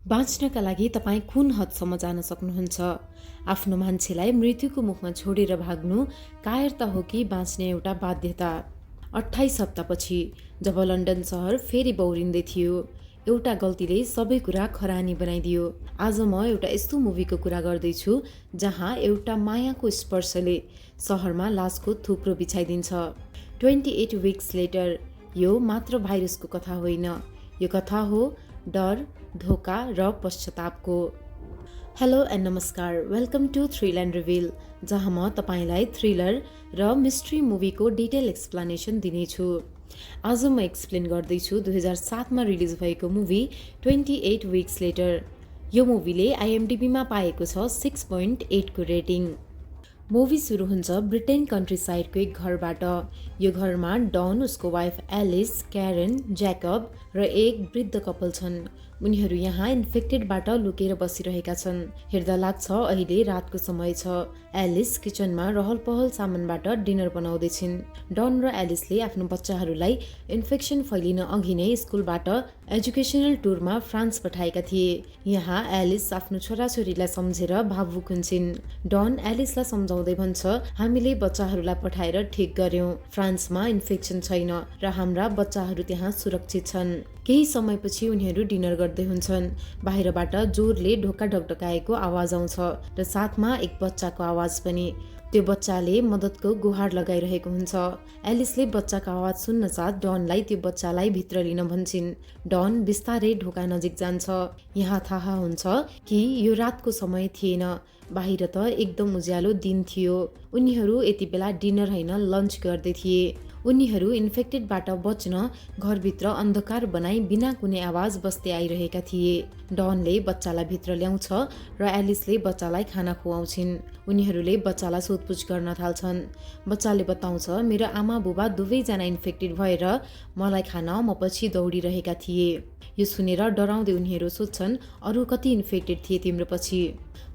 बाँच्नका लागि तपाईँ कुन हदसम्म जान सक्नुहुन्छ? आफ्नो मान्छेलाई मृत्युको मुखमा छोडेर भाग्नु कायरता हो कि बाँच्ने एउटा बाध्यता? 28 हप्तापछि जब लन्डन सहर फेरि बौरिँदै थियो, एउटा गल्तीले सबै कुरा खरानी बनाइदियो। आज म एउटा यस्तो मुभीको कुरा गर्दैछु जहाँ एउटा मायाको स्पर्शले सहरमा लासको थुप्रो बिछाइदिन्छ। 28 विक्स लेटर। यो मात्र भाइरसको कथा होइन, यो कथा हो डर, धोका र पश्चातापको। हेलो एन्ड नमस्कार, welcome to thrill and reveal, जहाँ म तपाईँलाई थ्रिलर र मिस्ट्री मुभीको डिटेल एक्सप्लेनेसन दिनेछु। आज म एक्सप्लेन गर्दैछु 2007मा रिलिज भएको मुभी 28 विक्स लेटर। यो मुभीले आइएमडिबीमा पाएको छ 6.8 को रेटिङ। मुभी सुरु हुन्छ ब्रिटेन कन्ट्री साइडको एक घरबाट। यो घरमा डन, उसको वाइफ एलिस, क्यारेन, ज्याकब र एक वृद्ध कपल छन्। उनीहरू यहाँ इन्फेक्टेडबाट लुकेर बसिरहेका छन्। हेर्दा लाग्छ अहिले रातको समय छ। एलिस किचनमा रहल पहल सामानबाट डिनर बनाउँदैछिन्। डन र एलिसले आफ्नो बच्चाहरूलाई इन्फेक्सन फैलिन अघि नै स्कुलबाट एजुकेसनल टुरमा फ्रान्स पठाएका थिए। यहाँ एलिस आफ्नो छोराछोरीलाई सम्झेर भावुक हुन्छन्। डन एलिसलाई सम्झाउँदै भन्छ, हामीले बच्चाहरूलाई पठाएर ठिक गर्यौं। फ्रान्समा इन्फेक्सन छैन र हाम्रा बच्चाहरू त्यहाँ सुरक्षित छन्। केही समयपछि उनीहरू डिनर गर्दै हुन्छन्। बाहिरबाट जोरले ढोका ढकढकाएको आवाज आउँछ र साथमा एक बच्चाको आवाज पनि। त्यो बच्चाले मद्दतको गुहार लगाइरहेको हुन्छ। एलिसले बच्चाको आवाज सुन्न साथ डनलाई त्यो बच्चालाई भित्र लिन भन्छन्। डन बिस्तारै ढोका नजिक जान्छ। यहाँ थाहा हुन्छ कि यो रातको समय थिएन, बाहिर त एकदम उज्यालो दिन थियो। उनीहरू यति बेला डिनर होइन लन्च गर्दै थिए। उनीहरू इन्फेक्टेडबाट बच्न घरभित्र अन्धकार बनाई बिना कुनै आवाज बस्दै आइरहेका थिए। डनले बच्चालाई भित्र ल्याउँछ र एलिसले बच्चालाई खाना खुवाउँछिन्। उनीहरूले बच्चालाई सोधपुछ गर्न थाल्छन्। बच्चाले बताउँछ, मेरो आमा बुबा दुवैजना इन्फेक्टेड भएर मलाई खान म पछि दौडिरहेका थिए। यो सुनेर डराउँदै उनीहरू सोध्छन्, अरू कति इन्फेक्टेड थिए तिम्रो पछि?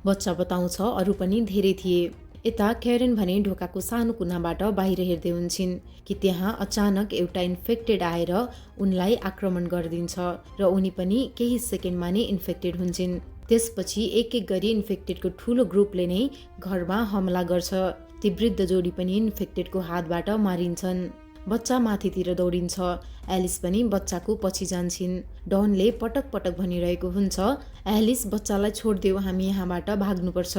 बच्चा बताउँछ, अरू पनि धेरै थिए। यता क्यारेन भने ढोकाको सानो कुनाबाट बाहिर हेर्दै हुन्छन् कि त्यहाँ अचानक एउटा इन्फेक्टेड आएर उनलाई आक्रमण गरिदिन्छ र उनी पनि केही सेकेन्डमा नै इन्फेक्टेड हुन्छन्। त्यसपछि एक एक गरी इन्फेक्टेडको ठुलो ग्रुपले नै घरमा हमला गर्छ। ती वृद्ध जोडी पनि इन्फेक्टेडको हातबाट मारिन्छन्। बच्चा माथितिर दौडिन्छ। एलिस पनि बच्चाको पछि जान्छन्। डनले पटक पटक भनिरहेको हुन्छ, एलिस बच्चालाई छोडिदेऊ, हामी यहाँबाट भाग्नुपर्छ।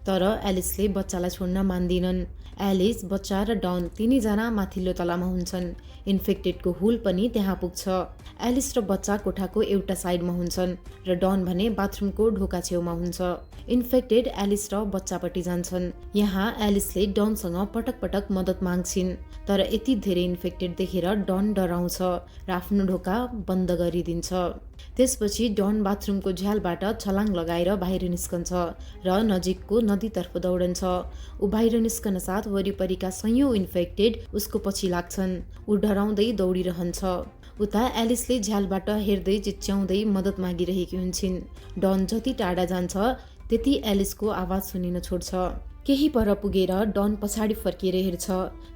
तर एलिसले बच्चालाई छोड्न मान्दिनन्। एलिस, बच्चा र डन तिनैजना माथिल्लो तलामा हुन्छन्। इन्फेक्टेडको हुल पनि त्यहाँ पुग्छ। एलिस र बच्चा कोठाको एउटा साइडमा हुन्छन् र डन भने बाथरुमको ढोका छेउमा हुन्छ। इन्फेक्टेड एलिस र बच्चापट्टि जान्छन्। यहाँ एलिसले डनसँग पटक पटक मद्दत माग्छिन्, तर यति धेरै इन्फेक्टेड देखेर डन डराउँछ र आफ्नो ढोका बन्द गरिदिन्छ। त्यसपछि डन बाथरुमको झ्यालबाट छलाङ लगाएर बाहिर निस्कन्छ र नजिकको नदीतर्फ दौडन्छ। ऊ बाहिर निस्कन साथ वरिपरिका सयौं इन्फेक्टेड उसको पछि लाग्छन्। ऊ डराउँदै दौडिरहन्छ। उता एलिसले झ्यालबाट हेर्दै चिच्याउँदै मद्दत मागिरहेकी हुन्छन्। डन जति टाढा जान्छ त्यति एलिसको आवाज सुनिन छोड्छ। केही पर पुगेर डन पछाडि फर्किएर हेर्छ,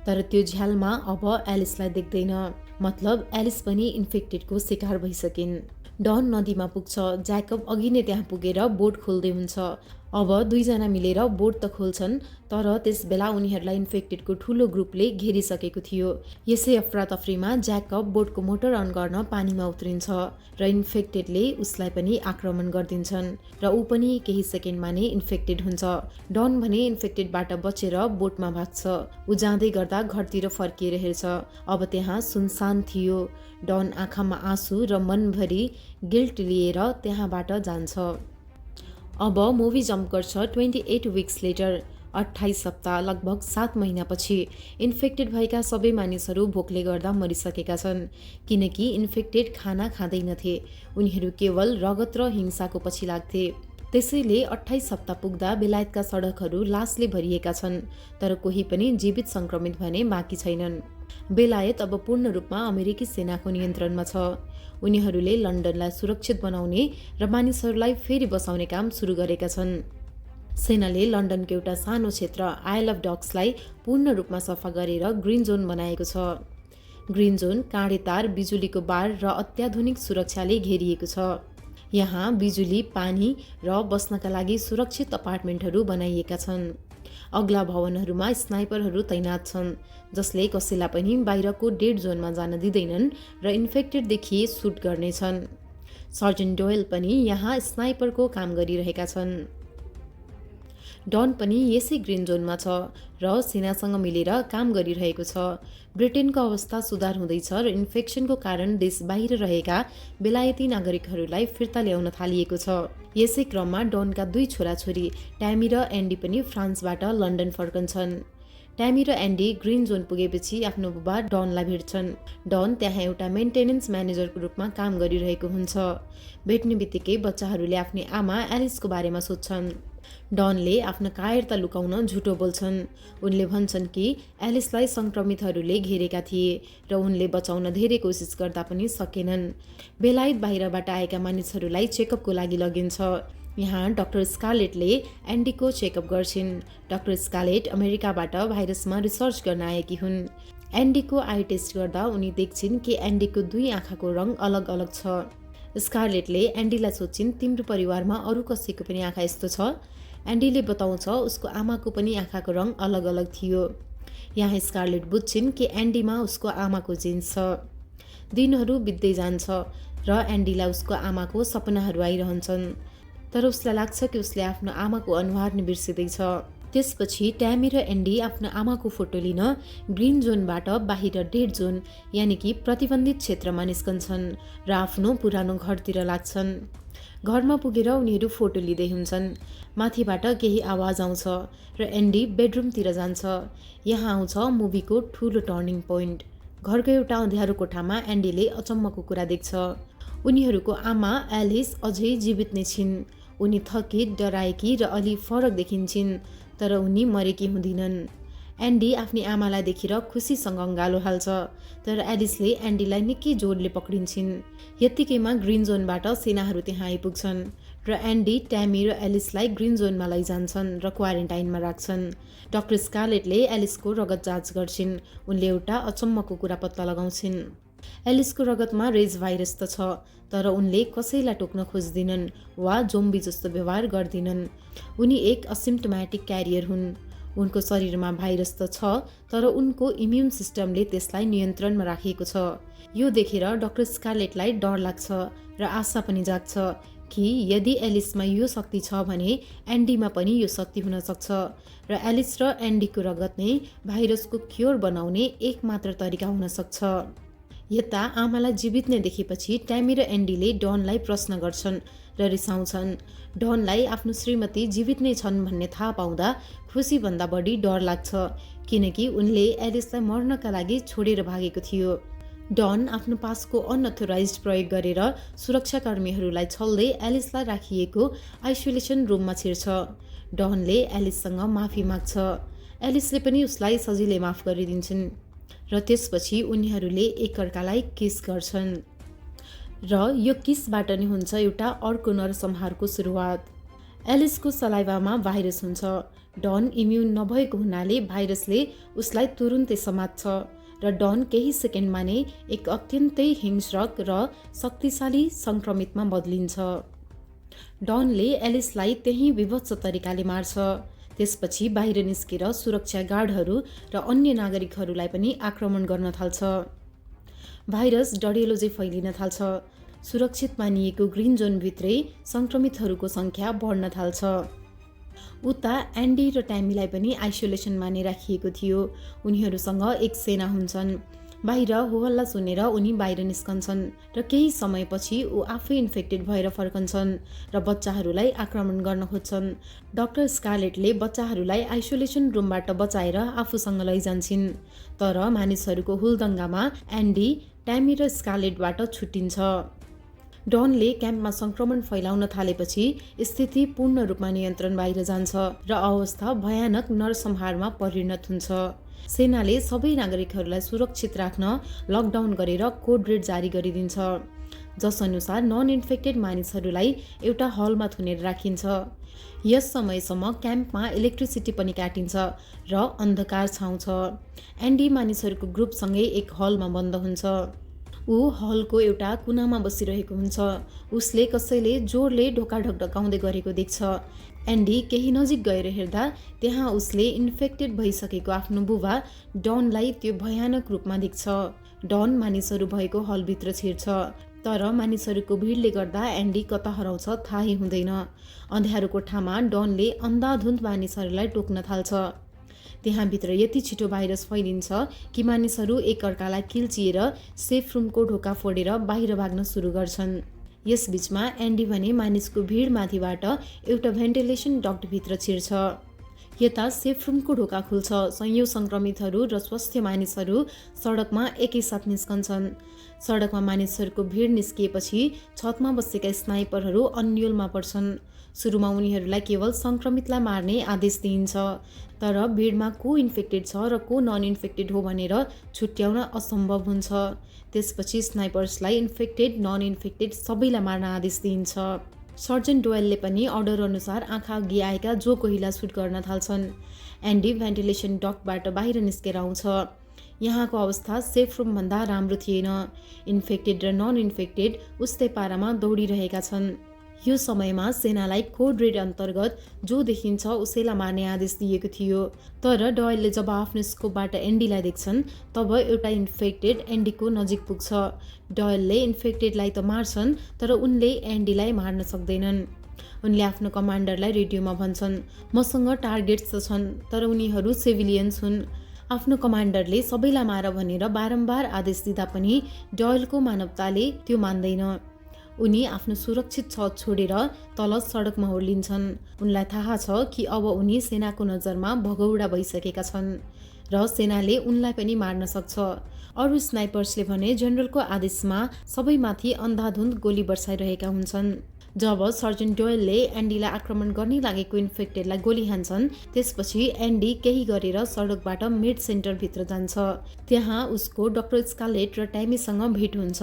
तर त्यो झ्यालमा अब एलिसलाई देख्दैन। मतलब एलिस पनि इन्फेक्टेडको शिकार भइसकिन्। डन नदीमा पुग्छ। ज्याकब अघि नै त्यहाँ पुगेर बोट खोल्दै हुन्छ। अब दुईजना मिलेर बोट त खोल्छन्, तर त्यस बेला उनीहरूलाई इन्फेक्टेडको ठुलो ग्रुपले घेरिसकेको थियो। यसै अफरातफरीमा ज्याकब बोटको मोटर अन गर्न पानीमा उत्रिन्छ र इन्फेक्टेडले उसलाई पनि आक्रमण गरिदिन्छन् र ऊ पनि केही सेकेन्डमा नै इन्फेक्टेड हुन्छ। डन भने इन्फेक्टेडबाट बचेर बोटमा भाग्छ। ऊ जाँदै गर्दा घरतिर फर्किएर हेर्छ। अब त्यहाँ सुनसान थियो। डन आँखामा आँसु र मनभरि गिल्ट लिएर त्यहाँबाट जान्छ। अब मुभी जम्प गर्छ 28 विक्स लेटर। 28 हप्ता लगभग 7 महिनापछि इन्फेक्टेड भएका सबै मानिसहरू भोकले गर्दा मरिसकेका छन्, किनकि इन्फेक्टेड खाना खाँदैनथे। उनीहरू केवल रगत र हिंसाको पछि लाग्थे। त्यसैले 28 हप्ता पुग्दा बेलायतका सडकहरू लासले भरिएका छन्, तर कोही पनि जीवित संक्रमित भने बाँकी छैनन्। बेलायत अब पूर्ण रूपमा अमेरिकी सेनाको नियन्त्रणमा छ। उनीहरूले लन्डनलाई सुरक्षित बनाउने र मानिसहरूलाई फेरि बसाउने काम सुरु गरेका छन्। सेनाले लन्डनको एउटा सानो क्षेत्र आइल अफ डक्सलाई पूर्ण रूपमा सफा गरेर ग्रीन जोन बनाएको छ। ग्रीन जोन काँडे तार, बिजुलीको बार र अत्याधुनिक सुरक्षाले घेरिएको छ। यहाँ बिजुली, पानी र बस्नका लागि सुरक्षित अपार्टमेन्टहरू बनाइएका छन्। अग्ला भवनहरूमा स्नाइपरहरू तैनात छन्, जसले कसैलाई पनि बाहिरको डेड जोनमा जान दिँदैनन् र इन्फेक्टेड देखिए सुट गर्नेछन्। सर्जन डोयल पनि यहाँ स्नाइपरको काम गरिरहेका छन्। डन पनि यसै ग्रिन जोनमा छ र सेनासँग मिलेर काम गरिरहेको छ। ब्रिटेनको अवस्था सुधार हुँदैछ र इन्फेक्सनको कारण देश बाहिर रहेका बेलायती नागरिकहरूलाई फिर्ता ल्याउन थालिएको छ। यसै क्रममा डनका 2 छोराछोरी ट्यामी र एन्डी पनि फ्रान्सबाट लन्डन फर्कन्छन्। ट्यामी र एन्डी ग्रिन जोन पुगेपछि आफ्नो बुबा डनलाई भेट्छन्। डन त्यहाँ एउटा मेन्टेनेन्स म्यानेजरको रूपमा काम गरिरहेको हुन्छ। भेट्ने बित्तिकै बच्चाहरूले आफ्नी आमा एलिसको बारेमा सोध्छन्। डनले आफ्नो कायरता लुकाउन झुटो बोल्छन्। उनले भन्छन् कि एलिसलाई सङ्क्रमितहरूले घेरेका थिए र उनले बचाउन धेरै कोसिस गर्दा पनि सकेनन्। बेलायत बाहिरबाट आएका मानिसहरूलाई चेकअपको लागि लगिन्छ। यहाँ डाक्टर स्कारलेटले एन्डीको चेकअप गर्छिन्। डाक्टर स्कारलेट अमेरिकाबाट भाइरसमा रिसर्च गर्न आएकी हुन्। एन्डीको आई टेस्ट गर्दा उनी देख्छिन् कि एन्डीको 2 आँखाको रङ अलग अलग छ। स्कारलेटले एन्डीलाई सोध्छिन्, तिम्रो परिवारमा अरू कसैको पनि आँखा यस्तो छ? एन्डीले बताउँछ उसको आमाको पनि आँखाको रङ अलग अलग थियो। यहाँ स्कारलेट बुझ्छिन् कि एन्डीमा उसको आमाको जिन्स छ। दिनहरू बित्दै जान्छ र एन्डीलाई उसको आमाको सपनाहरू आइरहन्छन्, तर उसलाई लाग्छ कि उसले आफ्नो आमाको अनुहार नै बिर्सिँदैछ। त्यसपछि ट्यामी र एन्डी आफ्नो आमाको फोटो लिन ग्रिन जोनबाट बाहिर डेड जोन यानि कि प्रतिबन्धित क्षेत्रमा निस्कन्छन् र आफ्नो पुरानो घरतिर लाग्छन्। घरमा पुगेर उनीहरू फोटो लिँदै हुन्छन्। माथिबाट केही आवाज आउँछ र एन्डी बेडरुमतिर जान्छ। यहाँ आउँछ मुभीको ठुलो टर्निङ पोइन्ट। घरको एउटा अँध्यारो कोठामा एन्डीले अचम्मको कुरा देख्छ। उनीहरूको आमा एलिस अझै जीवित नै छिन्। उनी थकित, डराएकी र अलि फरक देखिन्छन्, तर उनी मरेकी हुँदिनन्। एन्डी आफ्नी आमालाई देखेर खुसीसँग अँगालो हाल्छ, तर एलिसले एन्डीलाई निकै जोडले पक्रिन्छन्। यत्तिकैमा ग्रिन जोनबाट सेनाहरू त्यहाँ आइपुग्छन् र एन्डी, ट्यामी र एलिसलाई ग्रिन जोनमा लैजान्छन् र क्वारेन्टाइनमा राख्छन्। डाक्टर स्कारलेटले एलिसको रगत जाँच गर्छिन्। उनले एउटा अचम्मको कुरा पत्ता लगाउँछिन्। एलिसको रगतमा रेज भाइरस त छ, तर उनले कसैलाई टोक्न खोज्दिनन् वा जोम्बी जस्तो व्यवहार गर्दिनन्। उनी एक असिम्प्टोमेटिक क्यारियर हुन्। उनको शरीरमा भाइरस त छ, तर उनको इम्युन सिस्टमले त्यसलाई नियन्त्रणमा राखेको छ। यो देखेर डाक्टर स्कारलेटलाई डर लाग्छ र आशा पनि जाग्छ कि यदि एलिसमा यो शक्ति छ भने एन्डीमा पनि यो शक्ति हुन सक्छ र एलिस र एन्डीको रगत नै भाइरसको क्योर बनाउने एकमात्र तरिका हुन सक्छ। यता आमालाई जीवित नै देखेपछि ट्यामी र एन्डीले डनलाई प्रश्न गर्छन् र रिसाउँछन्। डनलाई आफ्नो श्रीमती जीवित नै छन् भन्ने थाहा पाउँदा खुसीभन्दा बढी डर लाग्छ, किनकि उनले एलिसलाई मर्नका लागि छोडेर भागेको थियो। डन आफ्नो पासको अनअथोराइज्ड प्रयोग गरेर सुरक्षाकर्मीहरूलाई छल्दै एलिसलाई राखिएको आइसोलेसन रुममा छिर्छ। डनले एलिससँग माफी माग्छ। एलिसले पनि उसलाई सजिलै माफ गरिदिन्छन् र त्यसपछि उनीहरूले एकअर्कालाई किस गर्छन् र यो किसबाट नै हुन्छ एउटा अर्को नरसंहारको सुरुवात। एलिसको सलाइभामा भाइरस हुन्छ। डन इम्युन नभएको हुनाले भाइरसले उसलाई तुरुन्तै समात्छ र डन केही सेकेन्डमा नै एक अत्यन्तै हिंस्रक र शक्तिशाली सङ्क्रमितमा बदलिन्छ। डनले एलिसलाई त्यही विभत्स तरिकाले मार्छ। त्यसपछि बाहिर निस्केर सुरक्षा गार्डहरू र अन्य नागरिकहरूलाई पनि आक्रमण गर्न थाल्छ। भाइरस डढेलो चाहिँ फैलिन थाल्छ। सुरक्षित मानिएको ग्रिन जोनभित्रै सङ्क्रमितहरूको सङ्ख्या बढ्न थाल्छ। उता एन्डी र ट्यामीलाई पनि आइसोलेसनमा नै राखिएको थियो। उनीहरूसँग एक सेना हुन्छन्। बाहिर होहल्ला सुनेर उनी बाहिर निस्कन्छन् र केही समयपछि ऊ आफै इन्फेक्टेड भएर फर्कन्छन् र बच्चाहरूलाई आक्रमण गर्न खोज्छन्। डाक्टर स्कारलेटले बच्चाहरूलाई आइसोलेसन रुमबाट बचाएर आफूसँग लैजान्छन्, तर मानिसहरूको हुलदङ्गामा एन्डी, ट्यामी र स्कारलेटबाट छुट्टिन्छ। डनले क्याम्पमा सङ्क्रमण फैलाउन थालेपछि स्थिति पूर्ण रूपमा नियन्त्रण बाहिर जान्छ र अवस्था भयानक नरसंहारमा परिणत हुन्छ। सेनाले सबै नागरिकहरूलाई सुरक्षित राख्न लकडाउन गरेर कोड रेड जारी गरिदिन्छ, जसअनुसार नन इन्फेक्टेड मानिसहरूलाई एउटा हलमा थुनेर राखिन्छ। यस समयसम्म क्याम्पमा इलेक्ट्रिसिटी पनि काटिन्छ र अन्धकार छाउँछ। एन्डी मानिसहरूको ग्रुपसँगै एक हलमा बन्द हुन्छ। ऊ हलको एउटा कुनामा बसिरहेको हुन्छ। उसले कसैले जोडले ढोका ढकढकाउँदै गरेको देख्छ। एन्डी केही नजिक गएर हेर्दा त्यहाँ उसले इन्फेक्टेड भइसकेको आफ्नो बुबा डनलाई त्यो भयानक रूपमा देख्छ। डन मानिसहरू भएको हलभित्र छिर्छ, तर मानिसहरूको भिडले गर्दा एन्डी कता हराउँछ थाहै हुँदैन। अँध्यारो कोठामा डनले अन्धाधुन्ध मानिसहरूलाई टोक्न थाल्छ। त्यहाँभित्र यति छिटो भाइरस फैलिन्छ कि मानिसहरू एकअर्कालाई किल्चिएर सेफ रुमको ढोका फोडेर बाहिर भाग्न सुरु गर्छन्। यसबीचमा एन्डी भने मानिसको भिडमाथिबाट एउटा भेन्टिलेसन डक्टभित्र छिर्छ। यता सेफ रुमको ढोका खुल्छ। सयौं सङ्क्रमितहरू र स्वस्थ मानिसहरू सडकमा एकैसाथ निस्कन्छन्। सडकमा मानिसहरूको भिड निस्किएपछि छतमा बसेका स्नाइपरहरू अन्योलमा पर्छन्। सुरुमा उनीहरूलाई केवल सङ्क्रमितलाई मार्ने आदेश दिइन्छ, तर भिडमा को इन्फेक्टेड छ र को नन इन्फेक्टेड हो भनेर छुट्याउन असम्भव हुन्छ। त्यसपछि स्नाइपर्सलाई इन्फेक्टेड नन इन्फेक्टेड सबैलाई मार्न आदेश दिइन्छ। सर्जन डोयलले पनि अर्डर अनुसार आँखा अघि आएका जो कोहीलाई सुट गर्न थाल्छन्। एन्डी भेन्टिलेसन डक्टबाट बाहिर निस्केर आउँछ। यहाँको अवस्था सेफ रुमभन्दा राम्रो थिएन। इन्फेक्टेड र नन इन्फेक्टेड उस्तै पारामा दौडिरहेका छन्। यो समयमा सेनालाई कोड रेड अन्तर्गत जो देखिन्छ उसैलाई मार्ने आदेश दिएको थियो। तर डोयलले जब आफ्नो स्कोपबाट एन्डीलाई देख्छन् तब एउटा इन्फेक्टेड एन्डीको नजिक पुग्छ। डोयलले इन्फेक्टेडलाई त मार्छन्, तर उनले एन्डीलाई मार्न सक्दैनन्। उनले आफ्नो कमान्डरलाई रेडियोमा भन्छन्, मसँग टार्गेट्स त छन्, तर उनीहरू सिभिलियन्स हुन्। आफ्नो कमान्डरले सबैलाई मार भनेर बारम्बार आदेश दिँदा पनि डोयलको मानवताले त्यो मान्दैन। उनी आफ्नो सुरक्षित छत छोडेर तल सडकमा ओर्लिन्छन्। उनलाई थाहा छ कि अब उनी सेनाको नजरमा भगौडा भइसकेका छन् र सेनाले उनलाई पनि मार्न सक्छ। अरू स्नाइपर्सले भने जेनरलको आदेशमा सबैमाथि अन्धाधुन्ध गोली बर्साइरहेका हुन्छन्। जब सर्जन डोयलले एन्डीलाई आक्रमण गर्ने लागेको इन्फेक्टेडलाई गोली हान्छन्, त्यसपछि एन्डी केही गरेर सडकबाट मेड सेन्टरभित्र जान्छ। त्यहाँ उसको डाक्टर स्कारलेट र ट्यामीसँग भेट हुन्छ,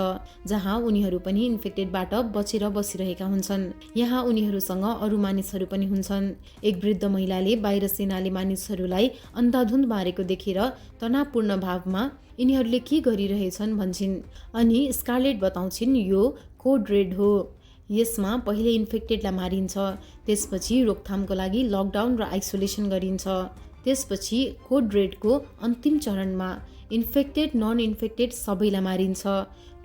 जहाँ उनीहरू पनि इन्फेक्टेडबाट बचेर बसिरहेका हुन्छन्। यहाँ उनीहरूसँग अरू मानिसहरू पनि हुन्छन्। एक वृद्ध महिलाले बाहिर सेनाले मानिसहरूलाई अन्धाधुन्ध मारेको देखेर तनावपूर्ण भावमा यिनीहरूले के गरिरहेछन् भन्छन्। अनि स्कारलेट बताउँछिन् यो कोड रेड हो। यसमा पहिले इन्फेक्टेडलाई मारिन्छ, त्यसपछि रोकथामको लागि लकडाउन र आइसोलेसन गरिन्छ। त्यसपछि कोड रेडको अन्तिम चरणमा इन्फेक्टेड नन इन्फेक्टेड सबैलाई मारिन्छ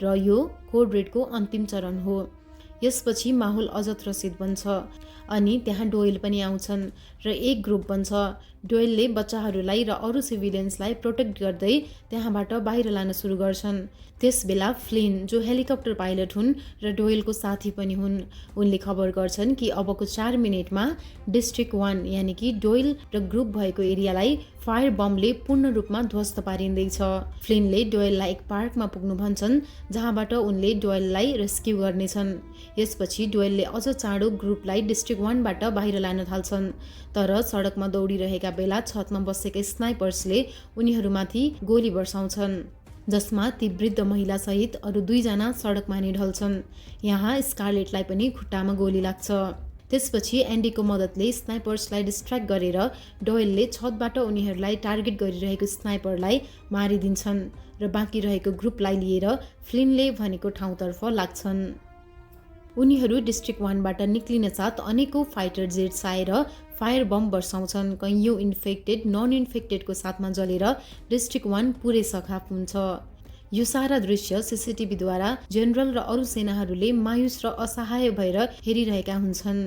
र यो कोड रेडको अन्तिम चरण हो। यसपछि माहौल अझ त्रसित बन्छ अनि त्यहाँ डोयल पनि आउँछन् र एक ग्रुप बन्छ। डोयलले बच्चाहरूलाई र अरू सिभिलियन्सलाई प्रोटेक्ट गर्दै त्यहाँबाट बाहिर लान सुरु गर्छन्। त्यसबेला फ्लिन, जो हेलिकप्टर पाइलट हुन् र डोयलको साथी पनि हुन्, उनले खबर गर्छन् कि अबको 4 मिनेटमा डिस्ट्रिक्ट 1 यानि कि डोयल र ग्रुप भएको एरियालाई फायर बमले पूर्ण रूपमा ध्वस्त पारिँदैछ। फ्लिनले डोयललाई एक पार्कमा पुग्नु भन्छन्, जहाँबाट उनले डोयललाई रेस्क्यु गर्नेछन्। यसपछि डोयलले अझ चाँडो ग्रुपलाई डिस्ट्रिक्ट 1बाट बाहिर लान थाल्छन्, तर सडकमा दौडिरहेका बेला छतमा बसेका स्नाइपर्सले उनीहरूमाथि गोली बर्साउँछन्, जसमा ती वृद्ध महिलासहित अरू 2 जना सडकमा नै ढल्छन्। यहाँ स्कारलेटलाई पनि खुट्टामा गोली लाग्छ। त्यसपछि एन्डीको मद्दतले स्नाइपर्सलाई डिस्ट्र्याक्ट गरेर डोयलले छतबाट उनीहरूलाई टार्गेट गरिरहेको स्नाइपरलाई मारिदिन्छन् र बाँकी रहेको ग्रुपलाई लिएर फ्लिनले भनेको ठाउँतर्फ लाग्छन्। उनीहरू डिस्ट्रिक्ट 1बाट निक्लिन साथ अनेकौं फाइटर जेट्स आएर फायर बम बर्साउँछन्। कैयौं इन्फेक्टेड नन इन्फेक्टेडको साथमा जलेर डिस्ट्रिक्ट 1 पुरै सखाप हुन्छ। यो सारा दृश्य सीसीटीभीद्वारा जेनरल र अरू सेनाहरूले मायुस र असहाय भएर हेरिरहेका हुन्छन्।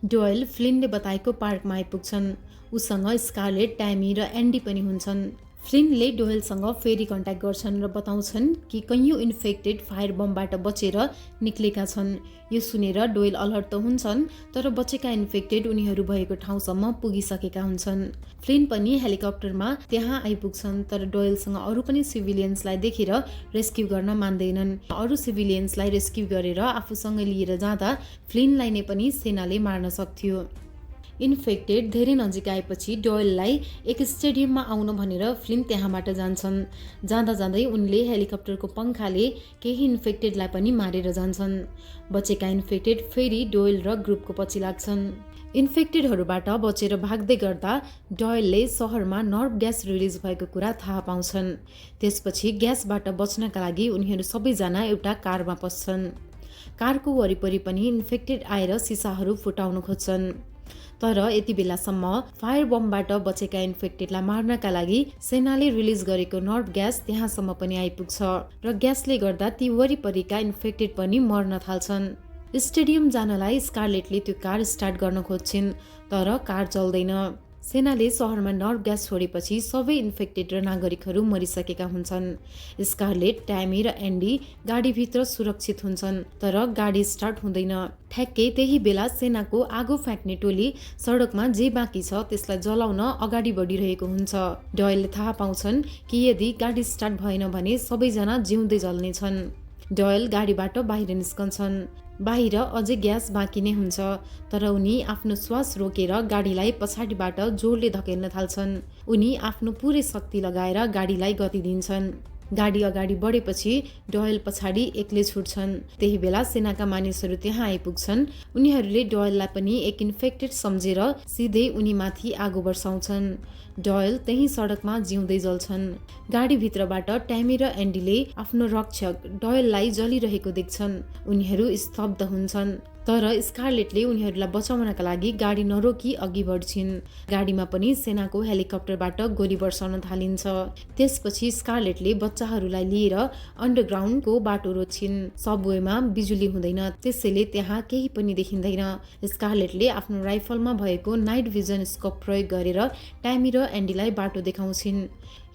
डोयल फ्लिनले बताएको पार्कमा आइपुग्छन्। उसँग स्कारलेट, ट्यामी र एन्डी पनि हुन्छन्। फ्लिनले डोयलसँग फेरि कन्ट्याक्ट गर्छन् र बताउँछन् कि कैयौं इन्फेक्टेड फायर बमबाट बचेर निक्लेका छन्। यो सुनेर डोयल अलर्ट त हुन्छन्, तर बचेका इन्फेक्टेड उनीहरू भएको ठाउँसम्म पुगिसकेका हुन्छन्। फ्लिन पनि हेलिकप्टरमा त्यहाँ आइपुग्छन्, तर डोयलसँग अरू पनि सिभिलियन्सलाई देखेर रेस्क्यु गर्न मान्दैनन्। अरू सिभिलियन्सलाई रेस्क्यु गरेर आफूसँग लिएर जाँदा फ्लिनलाई नै पनि सेनाले मार्न सक्थ्यो। इन्फेक्टेड धेरै नजिक आएपछि डोयललाई एक स्टेडियममा आउन भनेर फ्लिन त्यहाँबाट जान्छन्। जाँदा जाँदै उनले हेलिकप्टरको पङ्खाले केही इन्फेक्टेडलाई पनि मारेर जान्छन्। बचेका इन्फेक्टेड फेरि डोयल र ग्रुपको पछि लाग्छन्। इन्फेक्टेडहरूबाट बचेर भाग्दै गर्दा डयलले सहरमा नर्भ ग्यास रिलिज भएको कुरा थाहा पाउँछन्। त्यसपछि ग्यासबाट बच्नका लागि उनीहरू सबैजना एउटा कारमा पस्छन्। कारको वरिपरि पनि इन्फेक्टेड आएर सिसाहरू फुटाउन खोज्छन्। तर यति बेलासम्म फायर बमबाट बचेका इन्फेक्टेडलाई मार्नका लागि सेनाले रिलिज गरेको नर्भ ग्यास त्यहाँसम्म पनि आइपुग्छ र ग्यासले गर्दा ती वरिपरिका इन्फेक्टेड पनि मर्न थाल्छन्। स्टेडियम जानलाई स्कारलेटले त्यो कार स्टार्ट गर्न खोज्छिन् तर कार चल्दैन। सेनाले सहरमा नर्भ ग्यास छोडेपछि सबै इन्फेक्टेड र नागरिकहरू मरिसकेका हुन्छन्। स्कारलेट, ट्यामी र एन्डी गाडीभित्र सुरक्षित हुन्छन् तर गाडी स्टार्ट हुँदैन। ठ्याक्कै त्यही बेला सेनाको आगो फ्याँक्ने टोली सडकमा जे बाँकी छ त्यसलाई जलाउन अगाडि बढिरहेको हुन्छ। डयलले थाहा पाउँछन् कि यदि गाडी स्टार्ट भएन भने सबैजना जिउँदै जल्नेछन्। डयल गाडीबाट बाहिर निस्कन्छन्। बाहिर अझै ग्यास बाँकी नै हुन्छ तर उनी आफ्नो श्वास रोकेर गाडीलाई पछाडिबाट जोडले धकेल्न थाल्छन्। उनी आफ्नो पुरै शक्ति लगाएर गाडीलाई गति दिन्छन्। गाडी अगाडि बढेपछि डयल पछाडि एक्लै छुट्छन्। त्यही बेला सेनाका मानिसहरू त्यहाँ आइपुग्छन्। उनीहरूले डयललाई पनि एक इन्फेक्टेड सम्झेर सिधै उनीमाथि आगो बर्साउँछन्। डयल त्यही सडकमा जिउँदै जल्छन्। गाडीभित्रबाट ट्यामी र एन्डीले आफ्नो रक्षक डयललाई जलिरहेको देख्छन्। उनीहरू स्तब्ध हुन्छन् तर स्कारलेटले उनीहरूलाई बचाउनका लागि गाडी नरोकी अघि बढ्छिन्। गाडीमा पनि सेनाको हेलिकप्टरबाट गोली बर्साउन थालिन्छ। त्यसपछि स्कारलेटले बच्चाहरूलाई लिएर अन्डरग्राउन्डको बाटो रोज्छिन्। सबवेमा बिजुली हुँदैन त्यसैले त्यहाँ केही पनि देखिँदैन। स्कारलेटले आफ्नो राइफलमा भएको नाइट भिजन स्कोप प्रयोग गरेर ट्यामी र एन्डीलाई बाटो देखाउँछिन्।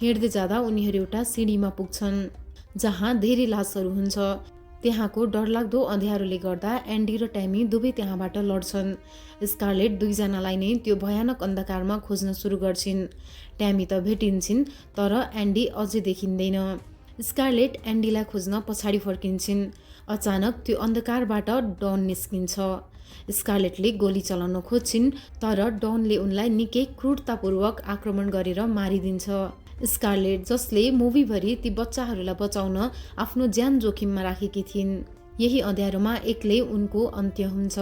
हिँड्दै जाँदा उनीहरू एउटा सिँढीमा पुग्छन् जहाँ धेरै लासहरू हुन्छ। त्यहाँको डरलाग्दो अँध्यारोले गर्दा एन्डी र ट्यामी दुवै त्यहाँबाट लड्छन्। स्कारलेट दुईजनालाई नै त्यो भयानक अन्धकारमा खोज्न सुरु गर्छिन्। ट्यामी त भेटिन्छन् तर एन्डी अझै देखिँदैन। स्कारलेट एन्डीलाई खोज्न पछाडि फर्किन्छन्। अचानक त्यो अन्धकारबाट डन निस्किन्छ। स्कारलेटले गोली चलाउन खोज्छिन् तर डनले उनलाई निकै क्रूरतापूर्वक आक्रमण गरेर मारिदिन्छ। स्कारलेट जसले मुभीभरि ती बच्चाहरूलाई बचाउन आफ्नो ज्यान जोखिममा राखेकी थिइन्, यही अँध्यारोमा एक्लै उनको अन्त्य हुन्छ।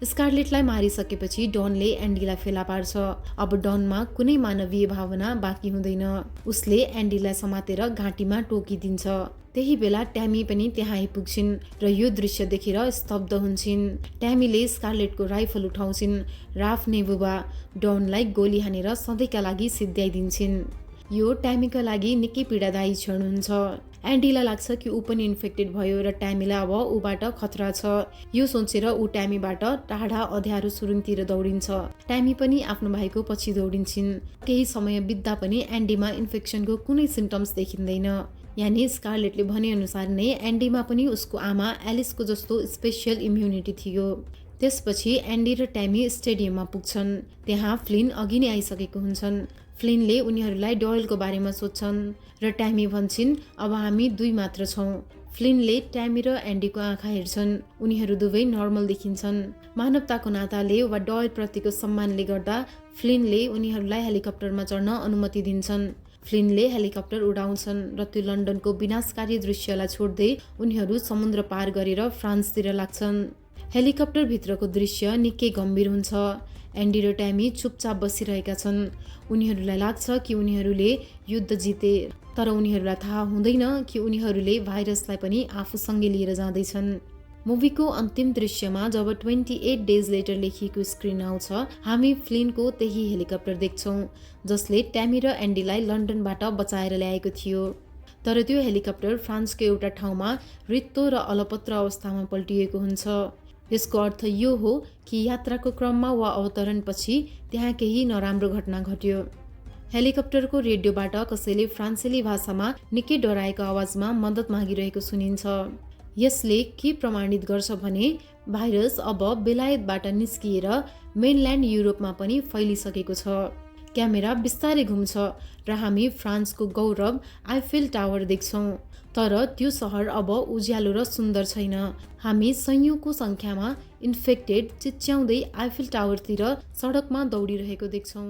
स्कारलेटलाई मारिसकेपछि डनले एन्डीलाई फेला पार्छ। अब डनमा कुनै मानवीय भावना बाँकी हुँदैन। उसले एन्डीलाई समातेर घाँटीमा टोकिदिन्छ। त्यही बेला ट्यामी पनि त्यहाँ आइपुग्छिन् र यो दृश्य देखेर स्तब्ध हुन्छन्। ट्यामीले स्कारलेटको राइफल उठाउँछिन्। राफ नेबुबा डनलाई गोली हानेर सधैँका लागि सिद्ध्याइदिन्छन्। यो ट्यामीका लागि निकै पीडादायी क्षण हुन्छ। एन्डीलाई लाग्छ कि ऊ पनि इन्फेक्टेड भयो र ट्यामीलाई अब ऊबाट खतरा छ। यो सोचेर ऊ ट्यामीबाट टाढा अँध्यारो सुरुङतिर दौडिन्छ। ट्यामी पनि आफ्नो भाइको पछि दौडिन्छन्। केही समय बित्दा पनि एन्डीमा इन्फेक्सनको कुनै सिम्टम्स देखिँदैन। यानि स्कारलेटले भनेअनुसार नै एन्डीमा पनि उसको आमा एलिसको जस्तो स्पेसियल इम्युनिटी थियो। त्यसपछि एन्डी र ट्यामी स्टेडियममा पुग्छन्। त्यहाँ फ्लिन अघि नै आइसकेको हुन्छन्। फ्लिनले उनीहरूलाई डयलको बारेमा सोध्छन् र ट्यामी भन्छन् अब हामी दुई मात्र छौँ। फ्लिनले ट्यामी र एन्डीको आँखा हेर्छन्। उनीहरू दुवै नर्मल देखिन्छन्। मानवताको नाताले वा डयलप्रतिको सम्मानले गर्दा फ्लिनले उनीहरूलाई हेलिकप्टरमा चढ्न अनुमति दिन्छन्। फ्लिनले हेलिकप्टर उडाउँछन् र त्यो लन्डनको विनाशकारी दृश्यलाई छोड्दै उनीहरू समुद्र पार गरेर फ्रान्सतिर लाग्छन्। हेलिकप्टरभित्रको दृश्य निकै गम्भीर हुन्छ। एन्डी र ट्यामी चुपचाप बसिरहेका छन्। उनीहरूलाई लाग्छ कि उनीहरूले युद्ध जिते तर उनीहरूलाई थाहा हुँदैन कि उनीहरूले भाइरसलाई पनि आफूसँगै लिएर जाँदैछन्। मुभीको अन्तिम दृश्यमा जब 28 डेज लेटर लेखिएको स्क्रिन आउँछ हामी फ्लिनको त्यही हेलिकप्टर देख्छौँ जसले ट्यामी र एन्डीलाई लन्डनबाट बचाएर ल्याएको थियो। तर त्यो हेलिकप्टर फ्रान्सको एउटा ठाउँमा रित्तो र अलपत्र अवस्थामा पल्टिएको हुन्छ। यसको अर्थ यो हो कि यात्राको क्रममा वा अवतरणपछि त्यहाँ केही नराम्रो घटना घट्यो। हेलिकप्टरको रेडियोबाट कसैले फ्रान्सेली भाषामा निकै डराएको आवाजमा मद्दत मागिरहेको सुनिन्छ। यसले के प्रमाणित गर्छ भने भाइरस अब बेलायतबाट निस्किएर मेनल्यान्ड युरोपमा पनि फैलिसकेको छ। क्यामेरा बिस्तारै घुम्छ र हामी फ्रान्सको गौरव आइफेल टावर देख्छौँ। तर त्यो सहर अब उज्यालो र सुन्दर छैन। हामी सयौंको सङ्ख्यामा इन्फेक्टेड चिच्याउँदै आइफेल टावरतिर सडकमा दौडिरहेको देख्छौँ।